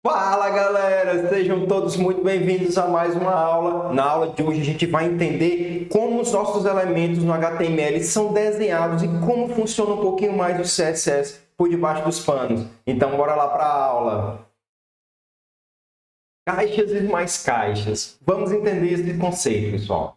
Fala galera, sejam todos muito bem-vindos a mais uma aula. Na aula de hoje a gente vai entender como os nossos elementos no HTML são desenhados e como funciona um pouquinho mais o CSS por debaixo dos panos. Então bora lá para a aula. Caixas e mais caixas. Vamos entender esse conceito, pessoal.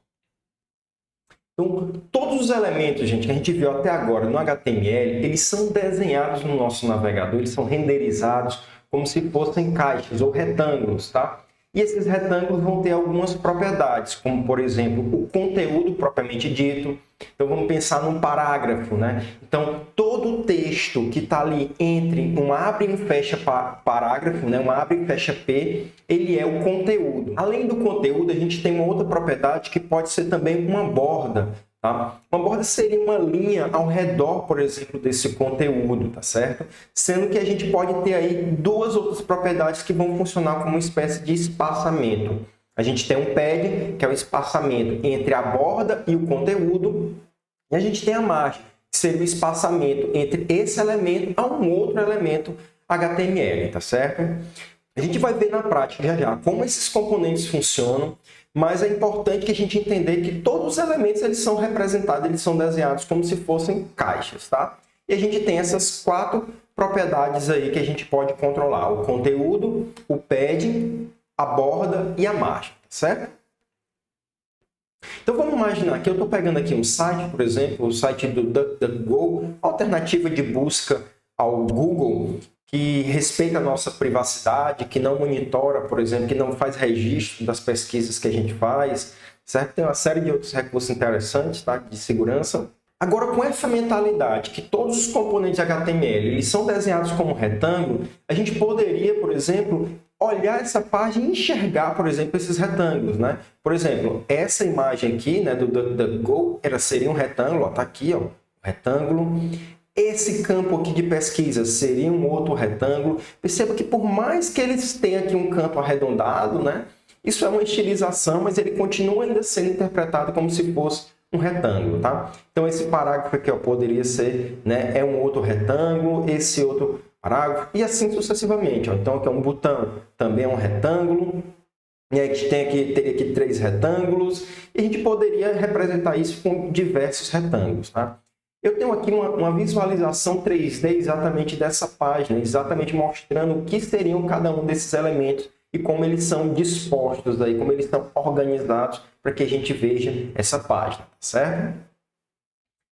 Então, todos os elementos, gente, que a gente viu até agora no HTML, eles são desenhados no nosso navegador, eles são renderizados como se fossem caixas ou retângulos, tá? E esses retângulos vão ter algumas propriedades, como, por exemplo, o conteúdo propriamente dito. Então, vamos pensar num parágrafo, né? Então, todo o texto que está ali entre um abre e um fecha parágrafo, né? Um abre e fecha P, ele é o conteúdo. Além do conteúdo, a gente tem uma outra propriedade que pode ser também uma borda. Tá? Uma borda seria uma linha ao redor, por exemplo, desse conteúdo, tá certo? Sendo que a gente pode ter aí duas outras propriedades que vão funcionar como uma espécie de espaçamento. A gente tem um pad, que é o espaçamento entre a borda e o conteúdo, e a gente tem a margem, que seria o espaçamento entre esse elemento a um outro elemento HTML, tá certo? A gente vai ver na prática já já como esses componentes funcionam, mas é importante que a gente entender que todos os elementos eles são representados, eles são desenhados como se fossem caixas, tá? E a gente tem essas quatro propriedades aí que a gente pode controlar: o conteúdo, o pad, a borda e a margem, certo? Então vamos imaginar que eu estou pegando aqui um site, por exemplo, o site do DuckDuckGo, alternativa de busca ao Google, que respeita a nossa privacidade, que não monitora, por exemplo, que não faz registro das pesquisas que a gente faz, certo? Tem uma série de outros recursos interessantes, tá? De segurança. Agora, com essa mentalidade que todos os componentes HTML eles são desenhados como retângulo, a gente poderia, por exemplo, olhar essa página e enxergar, por exemplo, esses retângulos, né? Por exemplo, essa imagem aqui, né, do DuckDuckGo, seria um retângulo, está aqui, ó, retângulo. Esse campo aqui de pesquisa seria um outro retângulo. Perceba que por mais que eles tenham aqui um campo arredondado, né, isso é uma estilização, mas ele continua ainda sendo interpretado como se fosse um retângulo, tá? Então esse parágrafo aqui, ó, poderia ser, né, é um outro retângulo, esse outro parágrafo, e assim sucessivamente, ó. Então aqui é um botão, também é um retângulo. E aí a gente teria aqui três retângulos, e a gente poderia representar isso com diversos retângulos, tá? Eu tenho aqui uma visualização 3D exatamente dessa página, exatamente mostrando o que seriam cada um desses elementos e como eles são dispostos aí, como eles estão organizados para que a gente veja essa página, certo?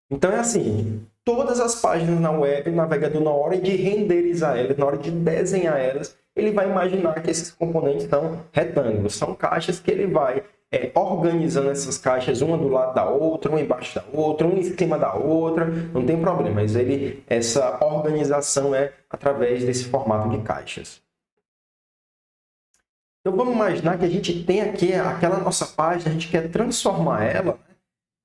Então é assim, todas as páginas na web, o navegador, na hora de renderizar elas, na hora de desenhar elas, ele vai imaginar que esses componentes são retângulos, são caixas que ele vai organizando essas caixas, uma do lado da outra, uma embaixo da outra, uma em cima da outra, não tem problema, mas essa organização é através desse formato de caixas. Então vamos imaginar que a gente tem aqui aquela nossa página, a gente quer transformar ela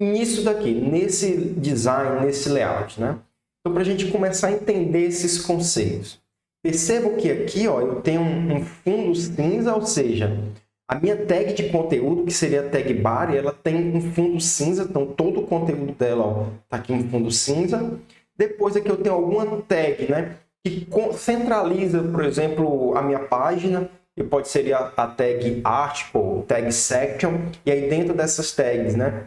nisso daqui, nesse design, nesse layout, né? Então para a gente começar a entender esses conceitos. Percebam que aqui, ó, eu tenho um fundo cinza, ou seja, a minha tag de conteúdo, que seria a tag body, ela tem um fundo cinza, então todo o conteúdo dela está aqui em fundo cinza. Depois aqui eu tenho alguma tag, né, que centraliza, por exemplo, a minha página, e pode ser a tag article, tag section, e aí dentro dessas tags, né,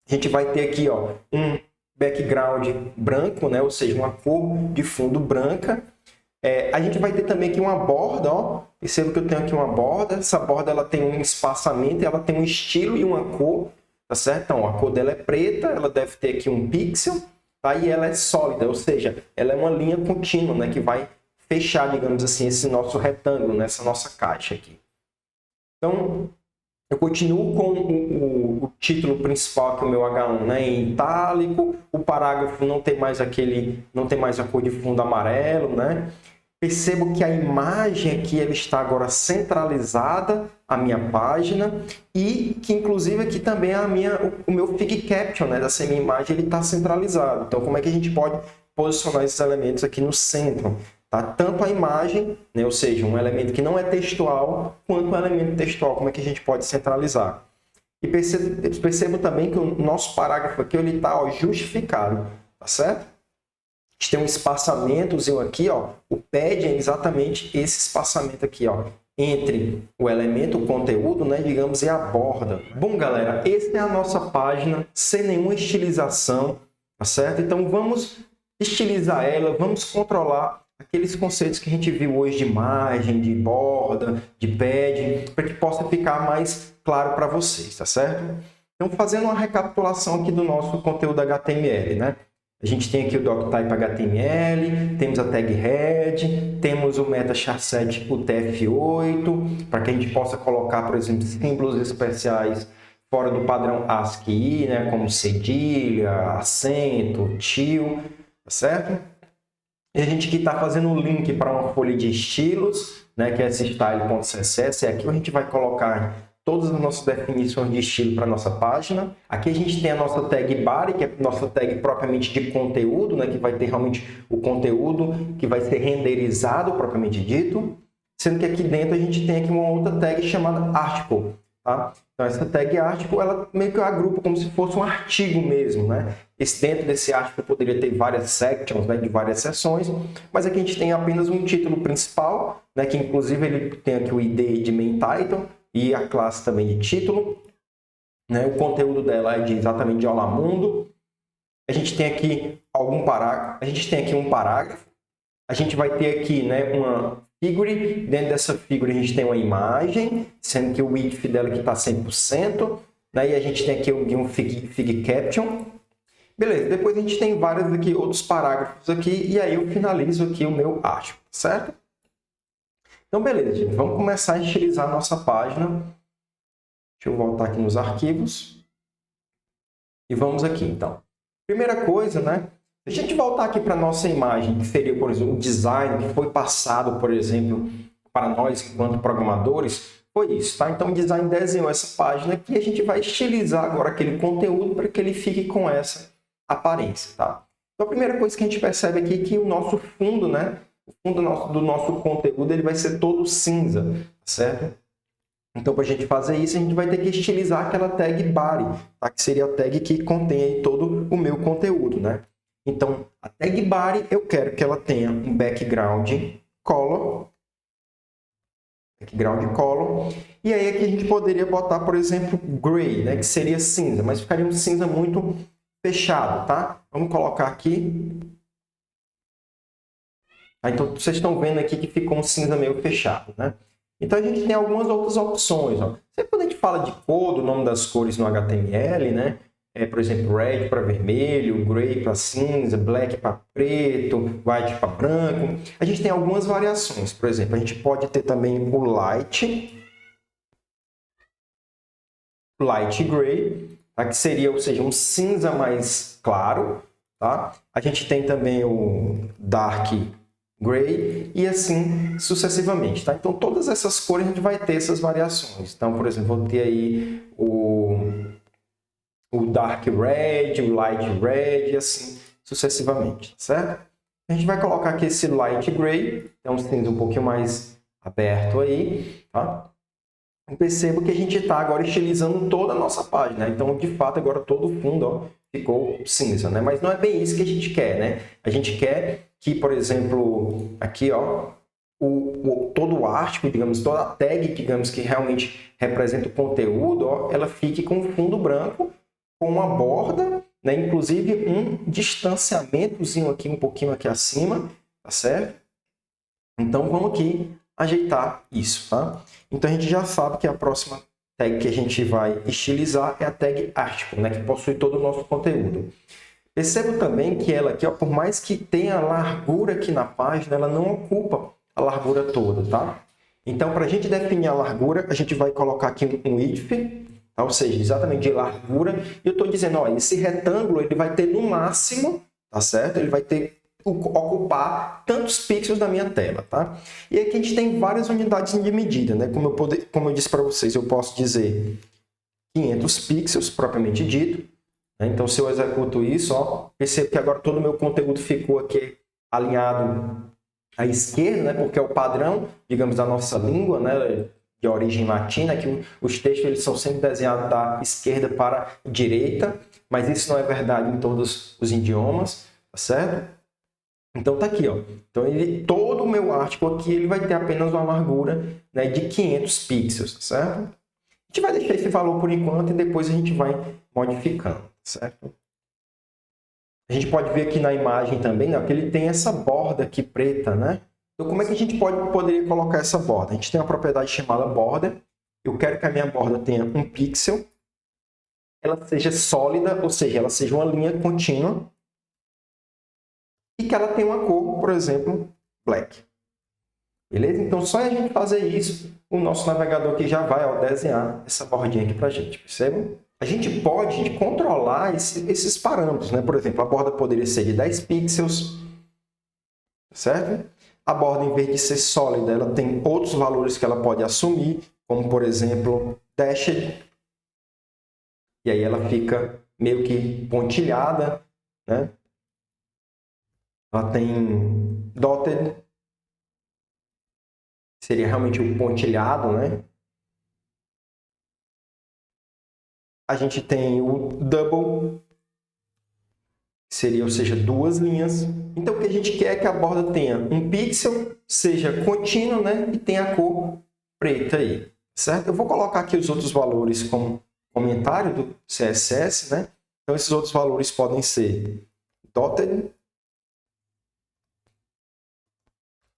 a gente vai ter aqui, ó, um background branco, né, ou seja, uma cor de fundo branca. A gente vai ter também aqui uma borda, ó. Perceba que eu tenho aqui uma borda. Essa borda ela tem um espaçamento, ela tem um estilo e uma cor, tá certo? Então, a cor dela é preta, ela deve ter aqui um pixel, tá? E ela é sólida, ou seja, ela é uma linha contínua, né? Que vai fechar, digamos assim, esse nosso retângulo, nessa nossa caixa aqui. Então, eu continuo com o título principal, que é o meu H1, né, em itálico. O parágrafo não tem mais a cor de fundo amarelo, né? Percebo que a imagem aqui ela está agora centralizada, a minha página, e que inclusive aqui também o meu fig caption, né, dessa minha imagem, ele está centralizado. Então, como é que a gente pode posicionar esses elementos aqui no centro? Tá? Tanto a imagem, né, ou seja, um elemento que não é textual, quanto um elemento textual, como é que a gente pode centralizar. E percebo também que o nosso parágrafo aqui está justificado, tá certo? gente tem um espaçamentozinho aqui, ó. O pad é exatamente esse espaçamento aqui, ó, entre o elemento, o conteúdo, né, digamos, e a borda. Bom, galera, essa é a nossa página sem nenhuma estilização, tá certo? Então, vamos estilizar ela, vamos controlar aqueles conceitos que a gente viu hoje de margem, de borda, de pad, para que possa ficar mais claro para vocês, tá certo? Então, fazendo uma recapitulação aqui do nosso conteúdo HTML, né? A gente tem aqui o doctype HTML, temos a tag head, temos o meta charset UTF-8, para que a gente possa colocar, por exemplo, símbolos especiais fora do padrão ASCII, né? Como cedilha, acento, tio, tá certo? E a gente aqui está fazendo um link para uma folha de estilos, né, que é esse style.css. E aqui a gente vai colocar todas as nossas definições de estilo para a nossa página. Aqui a gente tem a nossa tag body, que é a nossa tag propriamente de conteúdo, né, que vai ter realmente o conteúdo que vai ser renderizado, propriamente dito. Sendo que aqui dentro a gente tem aqui uma outra tag chamada article. Tá? Então, essa tag article, ela meio que agrupa como se fosse um artigo mesmo, né? Dentro desse article poderia ter várias sections, né, de várias seções, mas aqui a gente tem apenas um título principal, né, que inclusive ele tem aqui o ID de main title e a classe também de título, né? O conteúdo dela é exatamente de Olá Mundo. A gente tem aqui algum parágrafo, a gente tem aqui um parágrafo, a gente vai ter aqui, né, uma figure, dentro dessa figure a gente tem uma imagem, sendo que o width dela aqui está 100%, né? E a gente tem aqui um fig caption. Beleza, depois a gente tem vários aqui, outros parágrafos aqui, e aí eu finalizo aqui o meu artigo, certo? Então, beleza, gente, vamos começar a estilizar a nossa página. Deixa eu voltar aqui nos arquivos. E vamos aqui, então. Primeira coisa, né? Se a gente voltar aqui para a nossa imagem, que seria, por exemplo, o design que foi passado, por exemplo, para nós enquanto programadores, foi isso, tá? Então, o design desenhou essa página aqui e a gente vai estilizar agora aquele conteúdo para que ele fique com essa aparência, tá? Então, a primeira coisa que a gente percebe aqui é que o nosso fundo, né? O fundo do nosso conteúdo, ele vai ser todo cinza, certo? Então, para a gente fazer isso, a gente vai ter que estilizar aquela tag body, tá? Que seria a tag que contém aí todo o meu conteúdo, né? Então, a tag body, eu quero que ela tenha um background color. E aí aqui a gente poderia botar, por exemplo, gray, né? Que seria cinza, mas ficaria um cinza muito fechado, tá? Vamos colocar aqui. Então, vocês estão vendo aqui que ficou um cinza meio fechado, né? Então, a gente tem algumas outras opções, ó. Sempre quando a gente fala de cor, do nome das cores no HTML, né? Por exemplo, red para vermelho, gray para cinza, black para preto, white para branco. A gente tem algumas variações. Por exemplo, a gente pode ter também o light gray, tá? Que seria, ou seja, um cinza mais claro. Tá? A gente tem também o dark gray e assim sucessivamente. Tá? Então, todas essas cores a gente vai ter essas variações. Então, por exemplo, vou ter aí o dark red, o light red e assim sucessivamente, certo? A gente vai colocar aqui esse light gray, é um cinza um pouquinho mais aberto aí, tá? E percebo que a gente está agora estilizando toda a nossa página, né? Então, de fato, agora todo o fundo, ó, ficou cinza, né? Mas não é bem isso que a gente quer, né? A gente quer que, por exemplo, aqui, ó, todo o artigo, digamos, toda a tag, digamos, que realmente representa o conteúdo, ó, ela fique com o fundo branco, com uma borda, né? Inclusive um distanciamentozinho aqui, um pouquinho aqui acima, tá certo? Então, vamos aqui ajeitar isso, tá? Então, a gente já sabe que a próxima tag que a gente vai estilizar é a tag article, né? Que possui todo o nosso conteúdo. Percebo também que ela aqui, ó, por mais que tenha largura aqui na página, ela não ocupa a largura toda, tá? Então, para a gente definir a largura, a gente vai colocar aqui um width, tá? Ou seja, exatamente de largura. E eu estou dizendo, ó, esse retângulo ele vai ter no máximo, tá certo? Ele vai ter ocupar tantos pixels da minha tela, tá? E aqui a gente tem várias unidades de medida, né? Como eu disse para vocês, eu posso dizer 500 pixels, propriamente dito. Né? Então, se eu executo isso, ó, percebo que agora todo o meu conteúdo ficou aqui alinhado à esquerda, né? Porque é o padrão, digamos, da nossa língua, né? De origem latina, que os textos eles são sempre desenhados da esquerda para a direita, mas isso não é verdade em todos os idiomas, tá certo? Então tá aqui, ó. Então todo o meu artigo aqui ele vai ter apenas uma largura, né, de 500 pixels, certo? A gente vai deixar esse valor por enquanto e depois a gente vai modificando, certo? A gente pode ver aqui na imagem também, né, que ele tem essa borda aqui preta, né? Então como é que a gente poderia colocar essa borda? A gente tem uma propriedade chamada border. Eu quero que a minha borda tenha 1 pixel, ela seja sólida, ou seja, ela seja uma linha contínua, e que ela tenha uma cor, por exemplo, black. Beleza? Então, só a gente fazer isso, o nosso navegador aqui já vai desenhar essa bordinha aqui para a gente, percebem? A gente pode controlar esses parâmetros, né? Por exemplo, a borda poderia ser de 10 pixels, certo? A borda, em vez de ser sólida, ela tem outros valores que ela pode assumir, como, por exemplo, dashed. E aí ela fica meio que pontilhada, né? Ela tem dotted, seria realmente o pontilhado, né? A gente tem o double, seria, ou seja, 2 linhas. Então, o que a gente quer é que a borda tenha 1 pixel, seja contínua, né? E tenha a cor preta aí, certo? Eu vou colocar aqui os outros valores como comentário do CSS, né? Então, esses outros valores podem ser dotted,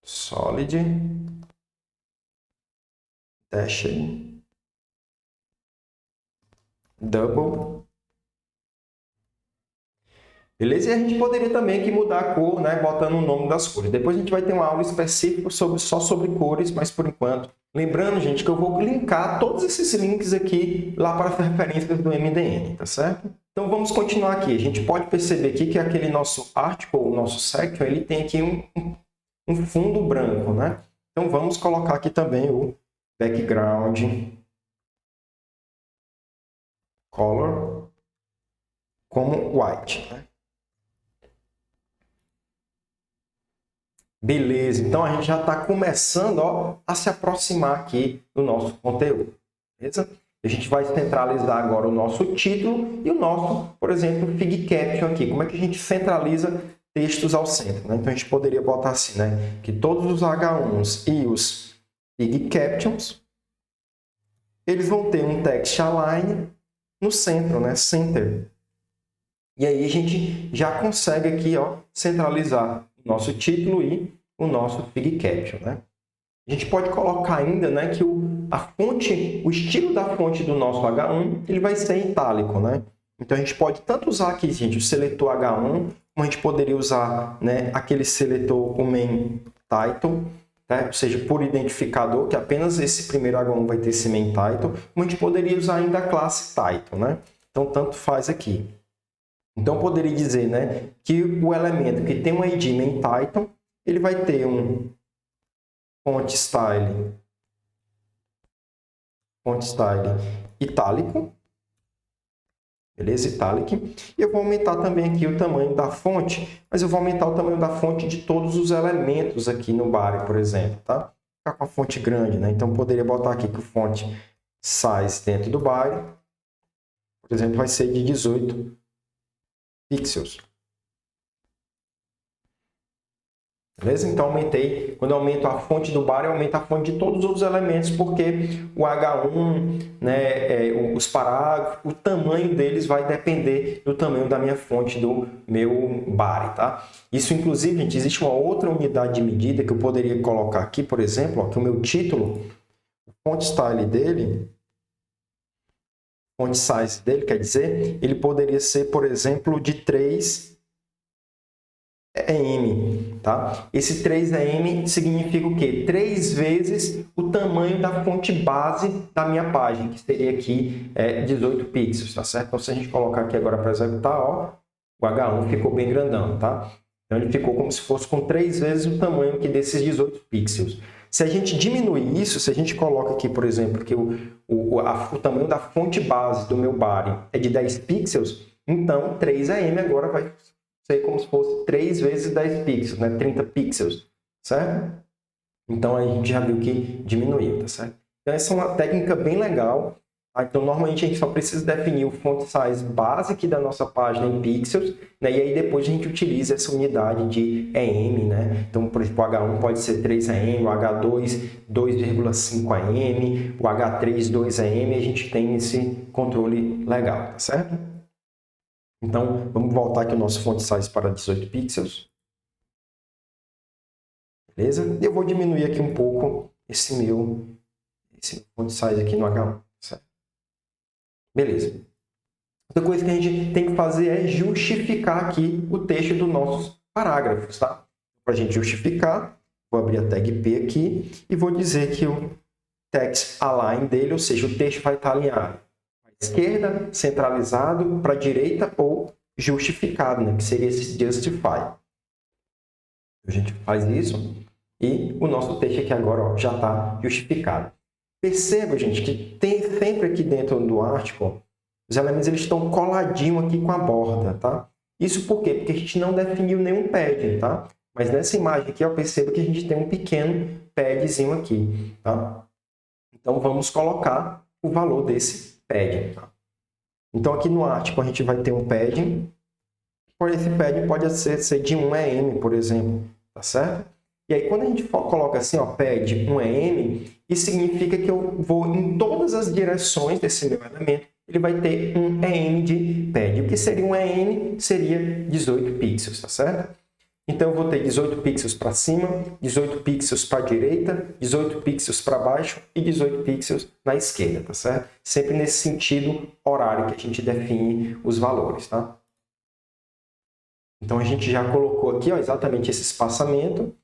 solid, dashed, double. Beleza? E a gente poderia também aqui mudar a cor, né, botando o nome das cores. Depois a gente vai ter uma aula específica só sobre cores, mas por enquanto, lembrando, gente, que eu vou linkar todos esses links aqui lá para as referências do MDN, tá certo? Então vamos continuar aqui. A gente pode perceber aqui que aquele nosso article, o nosso section, ele tem aqui um fundo branco, né? Então vamos colocar aqui também o background color como white, né? Beleza, então a gente já está começando, ó, a se aproximar aqui do nosso conteúdo. Beleza? A gente vai centralizar agora o nosso título e o nosso, por exemplo, Fig Caption aqui. Como é que a gente centraliza textos ao centro, né? Então a gente poderia botar assim, né? Que todos os H1s e os Fig Captions, eles vão ter um text align no centro, né? Center. E aí a gente já consegue aqui, ó, centralizar o nosso título e o nosso Fig Caption, né? A gente pode colocar ainda, né, que a fonte, o estilo da fonte do nosso H1, ele vai ser em itálico, né? Então a gente pode tanto usar aqui, gente, o seletor H1, como a gente poderia usar, né, aquele seletor, o main title, né? Ou seja, por identificador, que apenas esse primeiro H1 vai ter esse main title, como a gente poderia usar ainda a classe title, né? Então tanto faz aqui. Então, eu poderia dizer, né, que o elemento que tem um ID main title, ele vai ter um font style itálico, beleza? Italic. E eu vou aumentar também aqui o tamanho da fonte, mas eu vou aumentar o tamanho da fonte de todos os elementos aqui no body, por exemplo, tá? Ficar com a fonte grande, né? Então, eu poderia botar aqui que o font size dentro do body, por exemplo, vai ser de 18 pixels. Beleza? Então, aumentei. Quando eu aumento a fonte do bar, eu aumento a fonte de todos os outros elementos, porque o H1, né, os parágrafos, o tamanho deles vai depender do tamanho da minha fonte do meu bar, tá? Isso, inclusive, gente, existe uma outra unidade de medida que eu poderia colocar aqui, por exemplo, ó, que o meu título, o font style dele, font size dele, quer dizer, ele poderia ser, por exemplo, de 3 EM, tá? Esse 3 EM significa o quê? 3 vezes o tamanho da fonte base da minha página, que seria aqui 18 pixels, tá certo? Então, se a gente colocar aqui agora para executar, ó, o H1 ficou bem grandão, tá? Então, ele ficou como se fosse com 3 vezes o tamanho aqui desses 18 pixels. Se a gente diminuir isso, se a gente coloca aqui, por exemplo, que o tamanho da fonte base do meu body é de 10 pixels, então 3 EM agora vai ser como se fosse 3 vezes 10 pixels, né? 30 pixels, certo? Então, a gente já viu que diminuiu, tá certo? Então, essa é uma técnica bem legal Tá? Então, normalmente a gente só precisa definir o font size base aqui da nossa página em pixels, né? E aí depois a gente utiliza essa unidade de EM, né? Então, por exemplo, o H1 pode ser 3 EM, o H2 2,5 EM, o H3 2 EM, a gente tem esse controle legal, tá certo? Então, vamos voltar aqui o nosso font size para 18 pixels. Beleza? E eu vou diminuir aqui um pouco esse font size aqui no H1, certo? Beleza. Outra coisa que a gente tem que fazer é justificar aqui o texto dos nossos parágrafos, tá? Para a gente justificar, vou abrir a tag P aqui e vou dizer que o text align dele, ou seja, o texto vai estar alinhado para a esquerda, centralizado, para a direita ou justificado, né? Que seria esse justify. A gente faz isso e o nosso texto aqui agora ó, já está justificado. Perceba, gente, que tem sempre aqui dentro do article, os elementos eles estão coladinhos aqui com a borda, tá? Isso por quê? Porque a gente não definiu nenhum padding, tá? Mas nessa imagem aqui, eu percebo que a gente tem um pequeno padzinho aqui, tá? Então, vamos colocar o valor desse padding, tá? Então, aqui no article, a gente vai ter um padding. Esse padding pode ser de 1 EM, por exemplo, tá certo? E aí, quando a gente coloca assim, ó, pad 1 EM, isso significa que eu vou em todas as direções desse meu elemento, ele vai ter um EM de pad. O que seria um EM? Seria 18 pixels, tá certo? Então, eu vou ter 18 pixels para cima, 18 pixels para a direita, 18 pixels para baixo e 18 pixels na esquerda, tá certo? Sempre nesse sentido horário que a gente define os valores, tá? Então, a gente já colocou aqui ó, exatamente esse espaçamento.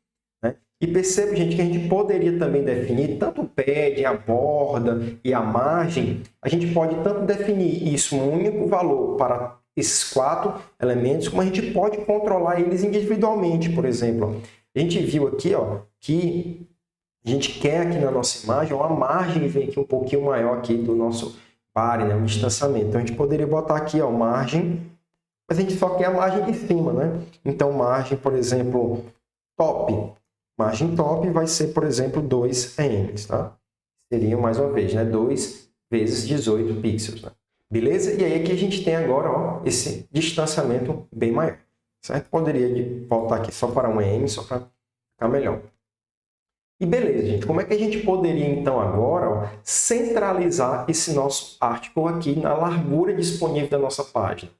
Né? E perceba, gente, que a gente poderia também definir tanto o pad, a borda e a margem. A gente pode tanto definir isso um único valor para esses 4 elementos, como a gente pode controlar eles individualmente, por exemplo. A gente viu aqui ó, que a gente quer aqui na nossa imagem uma margem vem aqui um pouquinho maior aqui do nosso pare, né? Um distanciamento. Então, a gente poderia botar aqui ó, margem, mas a gente só quer a margem de cima, né? Então, margem, por exemplo, top. Margem top vai ser, por exemplo, 2 EM, tá? Seria, mais uma vez, né? 2 vezes 18 pixels, né? Beleza? E aí aqui a gente tem agora ó, esse distanciamento bem maior, certo? Poderia voltar aqui só para 1 EM, só para ficar melhor. E beleza, gente. Como é que a gente poderia, então, agora ó, centralizar esse nosso article aqui na largura disponível da nossa página?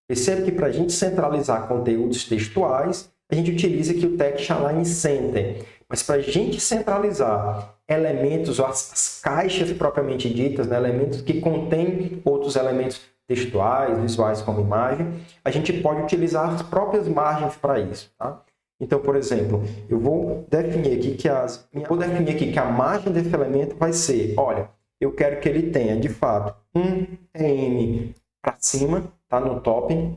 Percebe que para a gente centralizar conteúdos textuais, a gente utiliza aqui o Text Align Center. Mas para a gente centralizar elementos, as caixas propriamente ditas, né, elementos que contêm outros elementos textuais, visuais como imagem, a gente pode utilizar as próprias margens para isso. Tá? Então, por exemplo, eu vou definir aqui que a margem desse elemento vai ser, olha, eu quero que ele tenha, de fato, um EM para cima, tá, no top,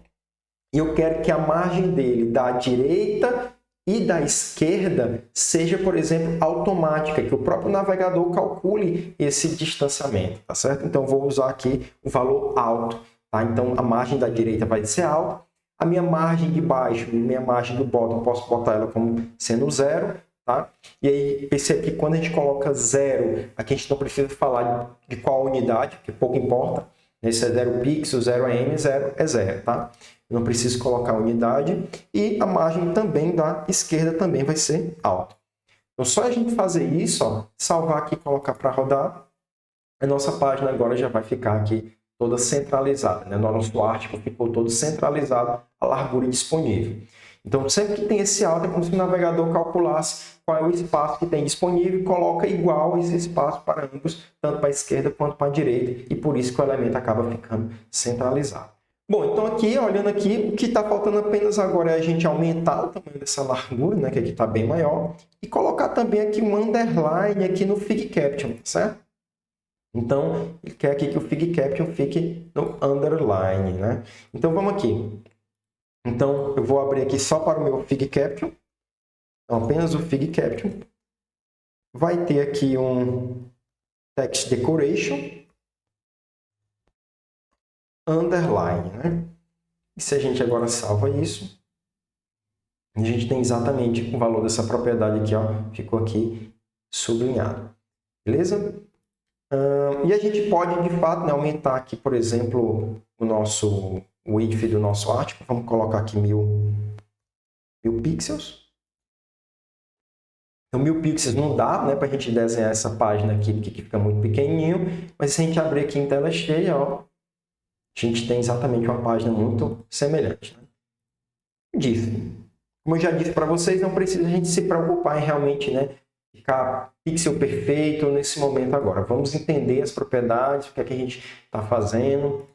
e eu quero que a margem dele da direita e da esquerda seja, por exemplo, automática, que o próprio navegador calcule esse distanciamento, tá certo? Então, vou usar aqui o valor alto, tá? Então, a margem da direita vai ser alta, a minha margem de baixo, minha margem do bottom, posso botar ela como sendo 0, tá? E aí, percebe que quando a gente coloca 0, aqui a gente não precisa falar de qual unidade, que pouco importa. Esse é 0 pixel, 0 EM, 0 é 0, tá? Eu não preciso colocar a unidade. E a margem também da esquerda também vai ser alta. Então, só a gente fazer isso, ó, salvar aqui e colocar para rodar, a nossa página agora já vai ficar aqui toda centralizada, né? No nosso artigo ficou todo centralizado, a largura disponível. Então, sempre que tem esse alto, é como se o navegador calculasse qual é o espaço que tem disponível e coloca igual esse espaço para ambos, tanto para a esquerda quanto para a direita, e por isso que o elemento acaba ficando centralizado. Bom, então aqui, olhando aqui, o que está faltando apenas agora é a gente aumentar o tamanho dessa largura, né, que aqui está bem maior, e colocar também aqui um underline aqui no Fig Caption, certo? Então, ele quer aqui que o Fig Caption fique no underline, né? Então, vamos aqui. Então, eu vou abrir aqui só para o meu Fig Caption. Então, apenas o Fig Caption. Vai ter aqui um Text Decoration. Underline, né? E se a gente agora salva isso, a gente tem exatamente o valor dessa propriedade aqui, ó, ficou aqui sublinhado. Beleza? E a gente pode, de fato, né, aumentar aqui, por exemplo, o width do nosso artigo. Vamos colocar aqui 1000 pixels. Então, 1000 pixels não dá, né, para a gente desenhar essa página aqui, porque fica muito pequenininho. Mas se a gente abrir aqui em tela cheia, ó, a gente tem exatamente uma página muito semelhante. Né? Como eu já disse para vocês, não precisa a gente se preocupar em realmente, né, ficar pixel perfeito nesse momento agora. Vamos entender as propriedades, o que é que a gente está fazendo.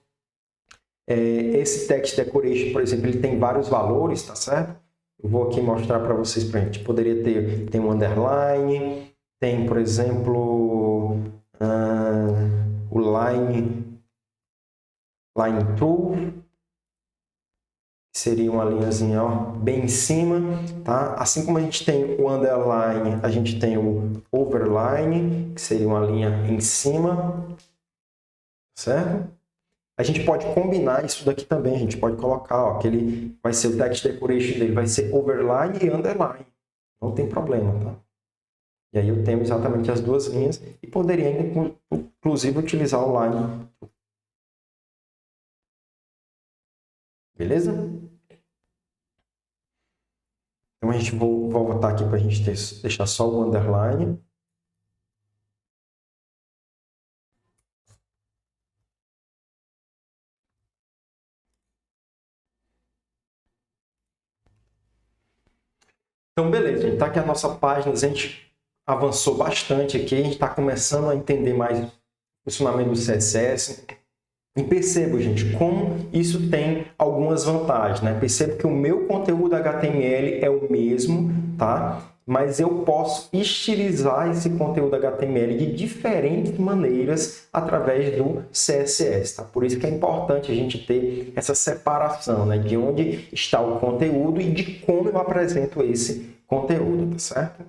Esse text decoration, por exemplo, ele tem vários valores, tá certo? Eu vou aqui mostrar para vocês. A gente poderia ter um underline, tem, por exemplo, o line through, que seria uma linhazinha, ó, bem em cima, tá? Assim como a gente tem o underline, a gente tem o overline, que seria uma linha em cima, certo? A gente pode combinar isso daqui também, a gente pode colocar, ó, que ele vai ser o text decoration dele, vai ser overline e underline. Não tem problema, tá? E aí eu tenho exatamente as duas linhas e poderia ainda, inclusive, utilizar o line. Beleza? Então a gente vou voltar aqui para a gente deixar só o underline. Então, beleza, gente. Tá aqui a nossa página, a gente avançou bastante aqui, a gente está começando a entender mais o funcionamento do CSS. E percebo, gente, como isso tem algumas vantagens, né? Percebo que o meu conteúdo HTML é o mesmo, tá? Mas eu posso estilizar esse conteúdo HTML de diferentes maneiras através do CSS, tá? Por isso que é importante a gente ter essa separação, né? De onde está o conteúdo e de como eu apresento esse conteúdo, tá certo?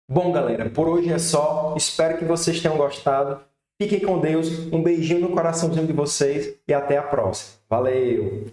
Bom, galera, por hoje é só. Espero que vocês tenham gostado. Fiquem com Deus, um beijinho no coraçãozinho de vocês e até a próxima. Valeu!